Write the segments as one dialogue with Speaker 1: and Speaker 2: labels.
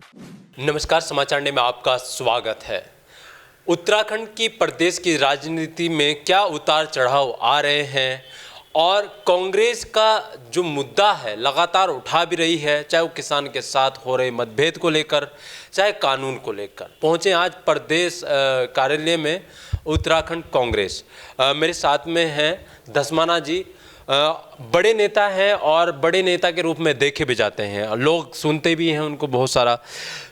Speaker 1: नमस्कार, समाचार में आपका स्वागत है। उत्तराखंड की प्रदेश की राजनीति में क्या उतार चढ़ाव आ रहे हैं और कांग्रेस का जो मुद्दा है लगातार उठा भी रही है, चाहे वो किसान के साथ हो रहे मतभेद को लेकर, चाहे कानून को लेकर। पहुंचे आज प्रदेश कार्यालय में उत्तराखंड कांग्रेस। मेरे साथ में हैं धस्माना जी। बड़े नेता हैं और बड़े नेता के रूप में देखे भी जाते हैं, लोग सुनते भी हैं उनको बहुत सारा।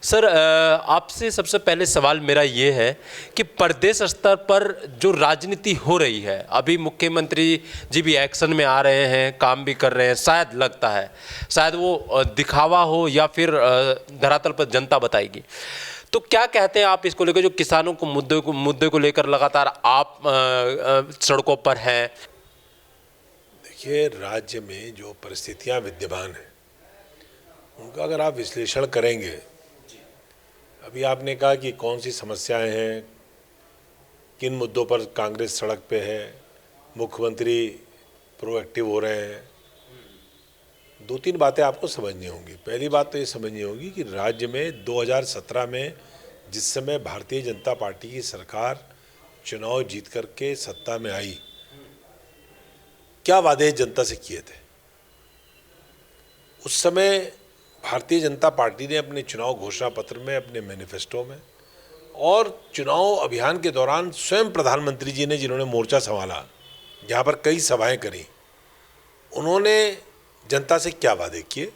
Speaker 1: सर, आपसे सबसे पहले सवाल मेरा ये है कि प्रदेश स्तर पर जो राजनीति हो रही है, अभी मुख्यमंत्री जी भी एक्शन में आ रहे हैं, काम भी कर रहे हैं, शायद लगता है शायद वो दिखावा हो या फिर धरातल पर जनता बताएगी। तो क्या कहते हैं आप इसको लेकर, जो किसानों को मुद्दे को लेकर लगातार आप सड़कों पर हैं?
Speaker 2: देखिए, राज्य में जो परिस्थितियां विद्यमान हैं उनका अगर आप विश्लेषण करेंगे, अभी आपने कहा कि कौन सी समस्याएं हैं, किन मुद्दों पर कांग्रेस सड़क पे है, मुख्यमंत्री प्रोएक्टिव हो रहे हैं। दो तीन बातें आपको समझनी होंगी। पहली बात तो ये समझनी होगी कि राज्य में 2017 में जिस समय भारतीय जनता पार्टी की सरकार चुनाव जीत करके सत्ता में आई, क्या वादे जनता से किए थे। उस समय भारतीय जनता पार्टी ने अपने चुनाव घोषणा पत्र में, अपने मैनिफेस्टो में और चुनाव अभियान के दौरान स्वयं प्रधानमंत्री जी ने, जिन्होंने मोर्चा संभाला, जहाँ पर कई सभाएं करी, उन्होंने जनता से क्या वादे किए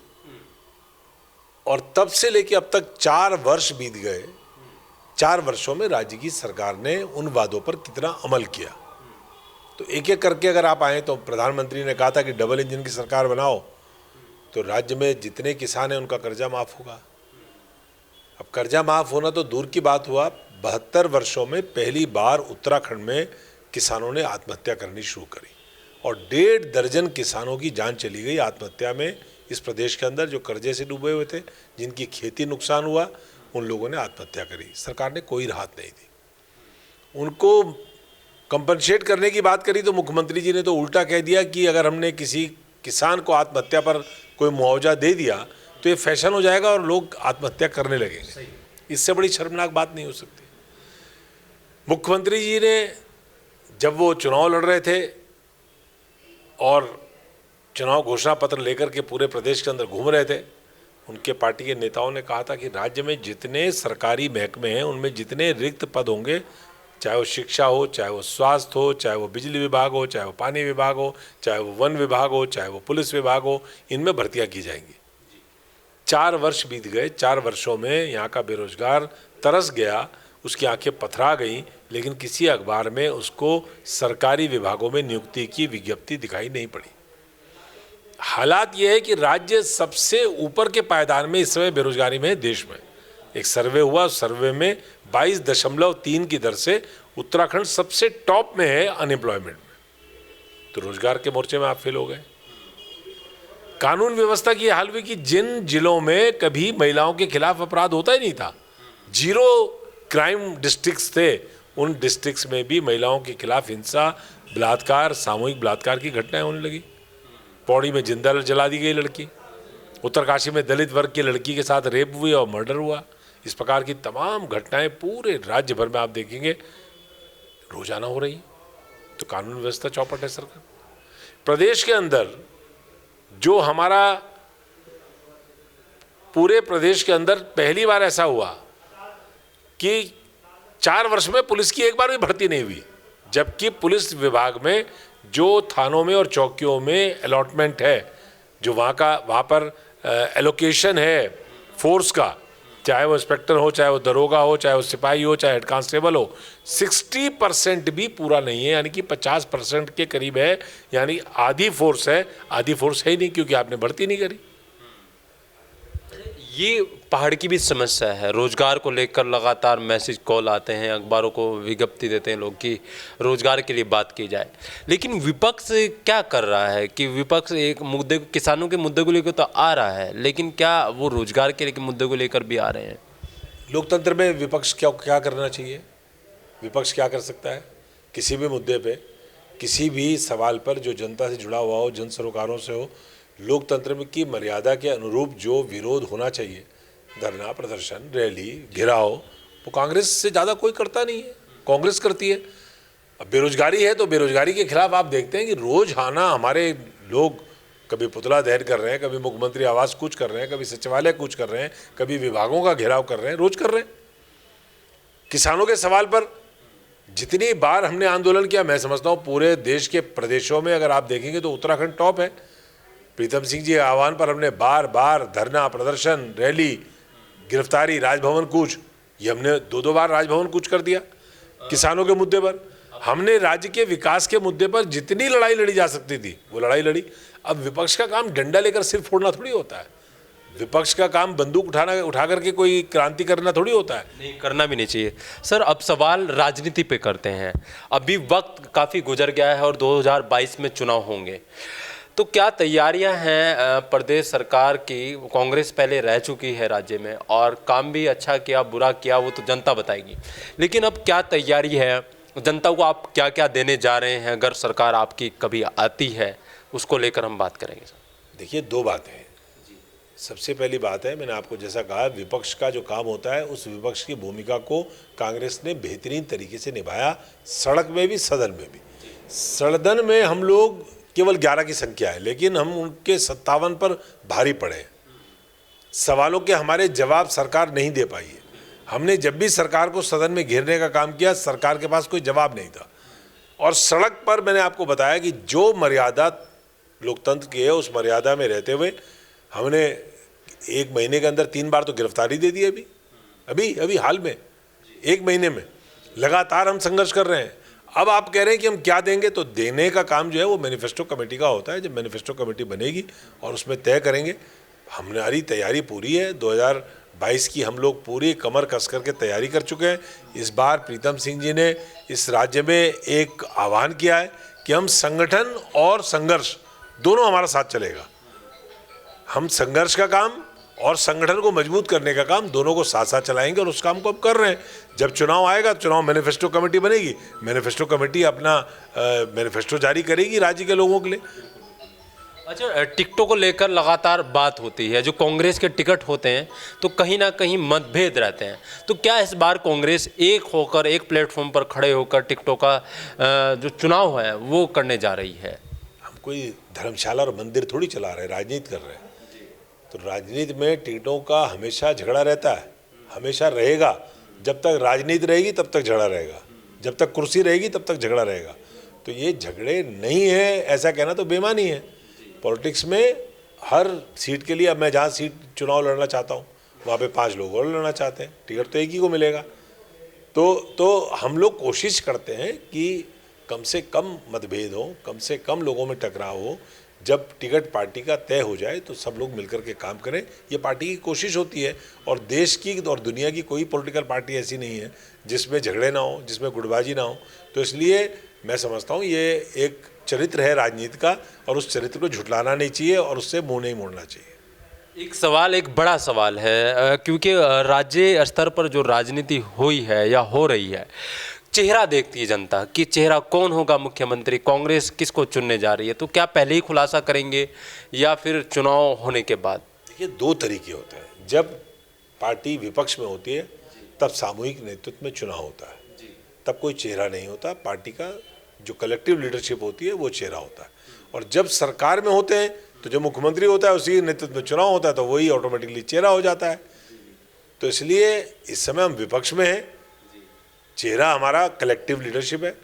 Speaker 2: और तब से लेकर अब तक 4 वर्ष बीत गए। 4 वर्षों में राज्य की सरकार ने उन वादों पर कितना अमल किया, तो एक एक करके अगर आप आए तो प्रधानमंत्री ने कहा था कि डबल इंजन की सरकार बनाओ तो राज्य में जितने किसान हैं उनका कर्जा माफ़ होगा। अब कर्जा माफ़ होना तो दूर की बात हुआ, 72 वर्षों में पहली बार उत्तराखंड में किसानों ने आत्महत्या करनी शुरू करी और 1.5 दर्जन किसानों की जान चली गई आत्महत्या में। इस प्रदेश के अंदर जो कर्जे से डूबे हुए थे, जिनकी खेती नुकसान हुआ, उन लोगों ने आत्महत्या करी। सरकार ने कोई राहत नहीं दी। उनको कंपनसेट करने की बात करी तो मुख्यमंत्री जी ने तो उल्टा कह दिया कि अगर हमने किसी किसान को आत्महत्या पर कोई मुआवजा दे दिया तो ये फैशन हो जाएगा और लोग आत्महत्या करने लगेंगे। इससे बड़ी शर्मनाक बात नहीं हो सकती। मुख्यमंत्री जी ने जब वो चुनाव लड़ रहे थे और चुनाव घोषणा पत्र लेकर के पूरे प्रदेश के अंदर घूम रहे थे, उनके पार्टी के नेताओं ने कहा था कि राज्य में जितने सरकारी महकमे हैं उनमें जितने रिक्त पद होंगे, चाहे वो शिक्षा हो, चाहे वो स्वास्थ्य हो, चाहे वो बिजली विभाग हो, चाहे वो पानी विभाग हो, चाहे वो वन विभाग हो, चाहे वो पुलिस विभाग हो, इनमें भर्तियां की जाएंगी। 4 वर्ष बीत गए। 4 वर्षों में यहाँ का बेरोजगार तरस गया, उसकी आंखें पथरा गईं, लेकिन किसी अखबार में उसको सरकारी विभागों में नियुक्ति की विज्ञप्ति दिखाई नहीं पड़ी। हालात ये है कि राज्य सबसे ऊपर के पायदान में इस समय बेरोजगारी में है देश में। एक सर्वे हुआ, सर्वे में 22.3 की दर से उत्तराखंड सबसे टॉप में है अनएम्प्लॉयमेंट में। तो रोजगार के मोर्चे में आप फेल हो गए। कानून व्यवस्था की हाल हुई कि जिन जिलों में कभी महिलाओं के खिलाफ अपराध होता ही नहीं था, 0 क्राइम डिस्ट्रिक्ट्स थे, उन डिस्ट्रिक्ट्स में भी महिलाओं के खिलाफ हिंसा, बलात्कार, सामूहिक बलात्कार की घटनाएं होने लगी। पौड़ी में जिंदा जला दी गई लड़की, उत्तरकाशी में दलित वर्ग की लड़की के साथ रेप हुई और मर्डर हुआ। इस प्रकार की तमाम घटनाएं पूरे राज्य भर में आप देखेंगे रोजाना हो रही। तो कानून व्यवस्था चौपट है सरकार। प्रदेश के अंदर जो हमारा पूरे प्रदेश के अंदर पहली बार ऐसा हुआ कि 4 वर्ष में पुलिस की एक बार भी भर्ती नहीं हुई, जबकि पुलिस विभाग में जो थानों में और चौकियों में अलॉटमेंट है, जो वहाँ पर एलोकेशन है फोर्स का, चाहे वो इंस्पेक्टर हो, चाहे वो दरोगा हो, चाहे वो सिपाही हो, चाहे हेड कांस्टेबल हो, 60% भी पूरा नहीं है, यानी कि 50% के करीब है। यानी आधी फोर्स है, आधी फोर्स है ही नहीं, क्योंकि आपने भर्ती नहीं करी।
Speaker 1: ये पहाड़ की भी समस्या है। रोजगार को लेकर लगातार मैसेज कॉल आते हैं, अखबारों को विज्ञप्ति देते हैं लोग कि रोजगार के लिए बात की जाए, लेकिन विपक्ष क्या कर रहा है कि विपक्ष एक मुद्दे, किसानों के मुद्दे को लेकर तो आ रहा है, लेकिन क्या वो रोजगार के मुद्दे को लेकर भी आ रहे हैं?
Speaker 2: लोकतंत्र में विपक्ष क्या करना चाहिए? विपक्ष क्या कर सकता है? किसी भी मुद्दे पे, किसी भी सवाल पर जो जनता से जुड़ा हुआ हो, जन सरोकारों से हो, लोकतंत्र की मर्यादा के अनुरूप जो विरोध होना चाहिए धरना प्रदर्शन, रैली, घेराव वो कांग्रेस से ज़्यादा कोई करता नहीं है, कांग्रेस करती है। अब बेरोजगारी है तो बेरोजगारी के खिलाफ आप देखते हैं कि रोजाना हमारे लोग कभी पुतला दहन कर रहे हैं, कभी मुख्यमंत्री आवास कूच कर रहे हैं, कभी सचिवालय कूच कर रहे हैं, कभी विभागों का घेराव कर रहे हैं, रोज कर रहे हैं। किसानों के सवाल पर जितनी बार हमने आंदोलन किया, मैं समझता हूँ पूरे देश के प्रदेशों में अगर आप देखेंगे तो उत्तराखंड टॉप है। प्रीतम सिंह जी के आह्वान पर हमने बार बार धरना प्रदर्शन, रैली, गिरफ्तारी, राजभवन कूच, ये हमने दो बार राजभवन कूच कर दिया। किसानों के मुद्दे पर हमने राज्य के विकास के मुद्दे पर जितनी लड़ाई लड़ी जा सकती थी वो लड़ाई लड़ी। अब विपक्ष का काम डंडा लेकर सिर फोड़ना थोड़ी होता है, विपक्ष का काम बंदूक उठा करके कोई क्रांति करना थोड़ी होता है।
Speaker 1: नहीं, करना भी नहीं चाहिए। सर, अब सवाल राजनीति पे करते हैं। अभी वक्त काफ़ी गुजर गया है और 2022 में चुनाव होंगे, तो क्या तैयारियां हैं प्रदेश सरकार की? कांग्रेस पहले रह चुकी है राज्य में और काम भी अच्छा किया बुरा किया वो तो जनता बताएगी, लेकिन अब क्या तैयारी है? जनता को आप क्या क्या देने जा रहे हैं अगर सरकार आपकी कभी आती है? उसको लेकर हम बात करेंगे। सर
Speaker 2: देखिए, दो बातें हैं। सबसे पहली बात है, मैंने आपको जैसा कहा, विपक्ष का जो काम होता है उस विपक्ष की भूमिका को कांग्रेस ने बेहतरीन तरीके से निभाया, सड़क में भी सदन में भी। सदन में हम लोग केवल 11 की संख्या है, लेकिन हम उनके 57 पर भारी पड़े। सवालों के हमारे जवाब सरकार नहीं दे पाई है। हमने जब भी सरकार को सदन में घेरने का काम किया, सरकार के पास कोई जवाब नहीं था। और सड़क पर मैंने आपको बताया कि जो मर्यादा लोकतंत्र की है उस मर्यादा में रहते हुए हमने 1 महीने के अंदर 3 बार तो गिरफ्तारी दे दी। अभी हाल में 1 महीने में लगातार हम संघर्ष कर रहे हैं। अब आप कह रहे हैं कि हम क्या देंगे, तो देने का काम जो है वो मैनिफेस्टो कमेटी का होता है। जब मैनिफेस्टो कमेटी बनेगी और उसमें तय करेंगे। हमारी तैयारी पूरी है। 2022 की हम लोग पूरी कमर कस करके तैयारी कर चुके हैं। इस बार प्रीतम सिंह जी ने इस राज्य में एक आह्वान किया है कि हम संगठन और संघर्ष दोनों हमारा साथ चलेगा। हम संघर्ष का काम और संगठन को मजबूत करने का काम दोनों को साथ साथ चलाएंगे और उस काम को अब कर रहे हैं। जब चुनाव आएगा, चुनाव मैनिफेस्टो कमेटी बनेगी, मैनिफेस्टो कमेटी अपना मैनिफेस्टो जारी करेगी राज्य के लोगों के लिए।
Speaker 1: अच्छा, टिकटों को लेकर लगातार बात होती है। जो कांग्रेस के टिकट होते हैं तो कहीं ना कहीं मतभेद रहते हैं, तो क्या इस बार कांग्रेस एक होकर एक प्लेटफॉर्म पर खड़े होकर टिकटों का जो चुनाव है वो करने जा रही है?
Speaker 2: हम कोई धर्मशाला और मंदिर थोड़ी चला रहे हैं, राजनीति कर रहे हैं। तो राजनीति में टिकटों का हमेशा झगड़ा रहता है, हमेशा रहेगा। जब तक राजनीति रहेगी तब तक झगड़ा रहेगा, जब तक कुर्सी रहेगी तब तक झगड़ा रहेगा। तो ये झगड़े नहीं है ऐसा कहना तो बेईमानी है। पॉलिटिक्स में हर सीट के लिए, अब मैं जहाँ सीट चुनाव लड़ना चाहता हूँ वहाँ पे 5 लोग और लड़ना चाहते हैं, टिकट तो एक ही को मिलेगा। तो हम लोग कोशिश करते हैं कि कम से कम मतभेद हो, कम से कम लोगों में टकराव हो। जब टिकट पार्टी का तय हो जाए तो सब लोग मिलकर के काम करें, ये पार्टी की कोशिश होती है। और देश की और दुनिया की कोई पॉलिटिकल पार्टी ऐसी नहीं है जिसमें झगड़े ना हो, जिसमें गुटबाजी ना हो। तो इसलिए मैं समझता हूँ ये एक चरित्र है राजनीति का और उस चरित्र को झुठलाना नहीं चाहिए और उससे मुंह नहीं मोड़ना चाहिए।
Speaker 1: एक सवाल, एक बड़ा सवाल है, क्योंकि राज्य स्तर पर जो राजनीति हुई है या हो रही है, चेहरा देखती है जनता कि चेहरा कौन होगा मुख्यमंत्री, कांग्रेस किसको चुनने जा रही है। तो क्या पहले ही खुलासा करेंगे या फिर चुनाव होने के बाद?
Speaker 2: देखिए, 2 तरीके होते हैं। जब पार्टी विपक्ष में होती है तब सामूहिक नेतृत्व में चुनाव होता है, तब कोई चेहरा नहीं होता। पार्टी का जो कलेक्टिव लीडरशिप होती है वो चेहरा होता है। और जब सरकार में होते हैं तो जो मुख्यमंत्री होता है उसी नेतृत्व में चुनाव होता है, तो वही ऑटोमेटिकली चेहरा हो जाता है। तो इसलिए इस समय हम विपक्ष में हैं, चेहरा हमारा कलेक्टिव लीडरशिप है।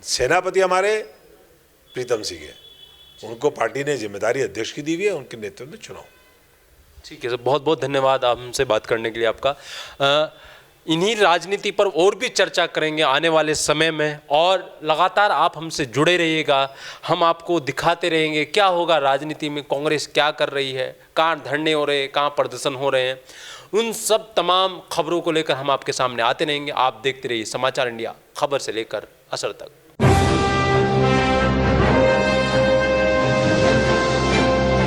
Speaker 2: सेनापति हमारे प्रीतम सिंह है, उनको पार्टी ने जिम्मेदारी अध्यक्ष की दी हुई है, उनके नेतृत्व में चुनाव।
Speaker 1: ठीक है सर, बहुत बहुत धन्यवाद हमसे बात करने के लिए आपका। इन्हीं राजनीति पर और भी चर्चा करेंगे आने वाले समय में, और लगातार आप हमसे जुड़े रहिएगा। हम आपको दिखाते रहेंगे क्या होगा राजनीति में, कांग्रेस क्या कर रही है, कहाँ धरने हो रहे हैं, कहाँ प्रदर्शन हो रहे हैं। उन सब तमाम खबरों को लेकर हम आपके सामने आते रहेंगे। आप देखते रहिए समाचार इंडिया, खबर से लेकर असर तक।